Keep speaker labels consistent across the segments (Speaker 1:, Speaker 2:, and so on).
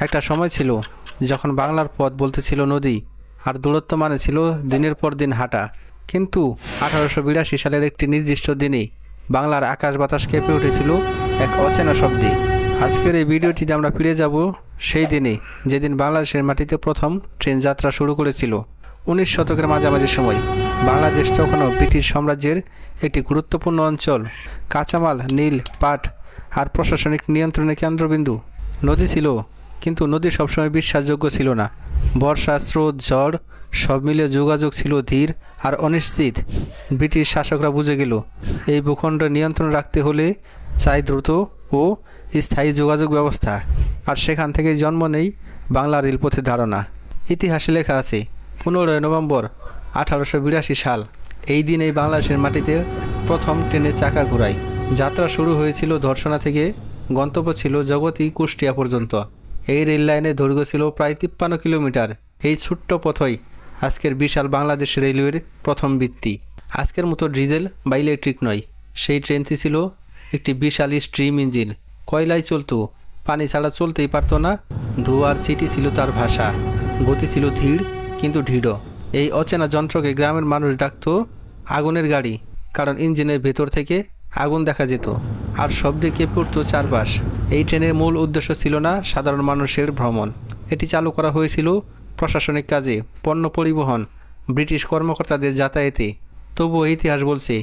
Speaker 1: একটা সময় ছিল যখন বাংলার পথ বলতে ছিল নদী, আর দূরত্ব মানে ছিল দিনের পর দিন হাঁটা। কিন্তু 1882 সালের একটি নির্দিষ্ট দিনেই বাংলার আকাশ বাতাস কেঁপে উঠেছিল এক অচেনা শব্দে। আজকের এই ভিডিওটিতে আমরা ফিরে যাব সেই দিনে, যেদিন বাংলাদেশের মাটিতে প্রথম ট্রেন যাত্রা শুরু করেছিল। 19 শতকের মাঝামাঝি সময় বাংলাদেশ তখনও ব্রিটিশ সাম্রাজ্যের একটি গুরুত্বপূর্ণ অঞ্চল। কাঁচামাল, নীল, পাট আর প্রশাসনিক নিয়ন্ত্রণের কেন্দ্রবিন্দু। নদী ছিল, কিন্তু নদী সবসময় বিশ্বাসযোগ্য ছিল না। বর্ষা, স্রোত, ঝড় সব মিলিয়ে যোগাযোগ ছিল ধীর আর অনিশ্চিত। ব্রিটিশ শাসকরা বুঝে গেল এই ভূখণ্ডে নিয়ন্ত্রণ রাখতে হলে চাই দ্রুত ও স্থায়ী যোগাযোগ ব্যবস্থা। আর সেখান থেকেই জন্ম নেই বাংলা রেলপথের ধারণা। ইতিহাসে লেখা আছে 15 নভেম্বর 1882 সাল। এই দিন এই বাংলাদেশের মাটিতে প্রথম ট্রেনের চাকা ঘোরায়। যাত্রা শুরু হয়েছিল ধর্ষণা থেকে, গন্তব্য ছিল জগতী, কুষ্টিয়া পর্যন্ত। এই রেল লাইনের দৈর্ঘ্য ছিল প্রায় 53 কিলোমিটার। এই ছোট্ট পথই আজকের বিশাল বাংলাদেশ রেলওয়ের প্রথম ভিত্তি। আজকের মতো ডিজেল বা ইলেকট্রিক নয়, সেই ট্রেনটি ছিল একটি বিশাল স্টিম ইঞ্জিন। কয়লায় চলতো, পানি ছাড়া চলতেই পারতো না। ধোঁয়ার ছিটি ছিল তার ভাষা। গতি ছিল ধীর কিন্তু দৃঢ়। এই অচেনা যন্ত্রকে গ্রামের মানুষ ডাকত আগুনের গাড়ি, কারণ ইঞ্জিনের ভেতর থেকে আগুন দেখা যেত আর শব্দে কেঁপে উঠত চারপাশ। এই ট্রেনের মূল উদ্দেশ্য ছিল না সাধারণ মানুষের ভ্রমণ। এটি চালু করা হয়েছিল প্রশাসনিক কাজে, পণ্য পরিবহন, ব্রিটিশ কর্মকর্তাদের যাতায়াতে। তবুও ইতিহাস বলছে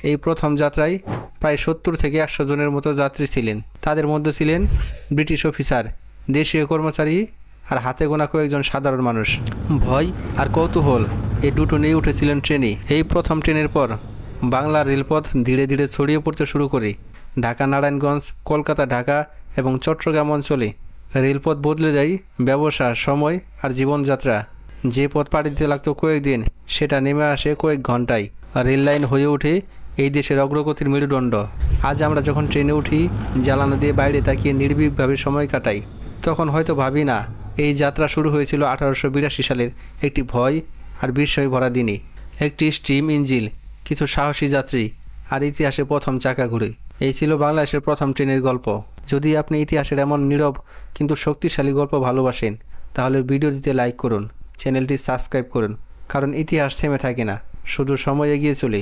Speaker 1: এই প্রথম যাত্রায় প্রায় 70 থেকে 100 জনের মতো যাত্রী ছিলেন। তাদের মধ্যে ছিলেন ব্রিটিশ অফিসার, দেশীয় কর্মচারী আর হাতে গোনা কয়েকজন সাধারণ মানুষ। ভয় আর কৌতূহল এই দুটো নিয়ে উঠেছিলেন ট্রেনে। এই প্রথম ট্রেনের পর বাংলার রেলপথ ধীরে ধীরে ছড়িয়ে পড়তে শুরু করে। ঢাকা, নারায়ণগঞ্জ, কলকাতা, ঢাকা এবং চট্টগ্রাম অঞ্চলে রেলপথ বদলে দেয় ব্যবসা, সময় আর জীবনযাত্রা। যে পথ পাড়ি দিতে লাগতো কয়েকদিন, সেটা নেমে আসে কয়েক ঘন্টায়। রেল লাইন হয়ে ওঠে এই দেশের অগ্রগতির মেরুদণ্ড। আজ আমরা যখন ট্রেনে উঠি, জ্বালানো দিয়ে বাইরে তাকিয়ে নির্ভীকভাবে সময় কাটাই, তখন হয়তো ভাবি না এই যাত্রা শুরু হয়েছিল 1882 সালের একটি ভয় আর বিস্ময় ভরা দিনে। একটি স্টিম ইঞ্জিন, কিছু সাহসী যাত্রী আর ইতিহাসে প্রথম চাকা ঘুরে। এই ছিল বাংলাদেশের প্রথম ট্রেনের গল্প। যদি আপনি ইতিহাসের এমন নীরব কিন্তু শক্তিশালী গল্প ভালোবাসেন, তাহলে ভিডিওটিতে লাইক করুন, চ্যানেলটি সাবস্ক্রাইব করুন, কারণ ইতিহাস থেমে থাকে না, শুধু সময় এগিয়ে চলে।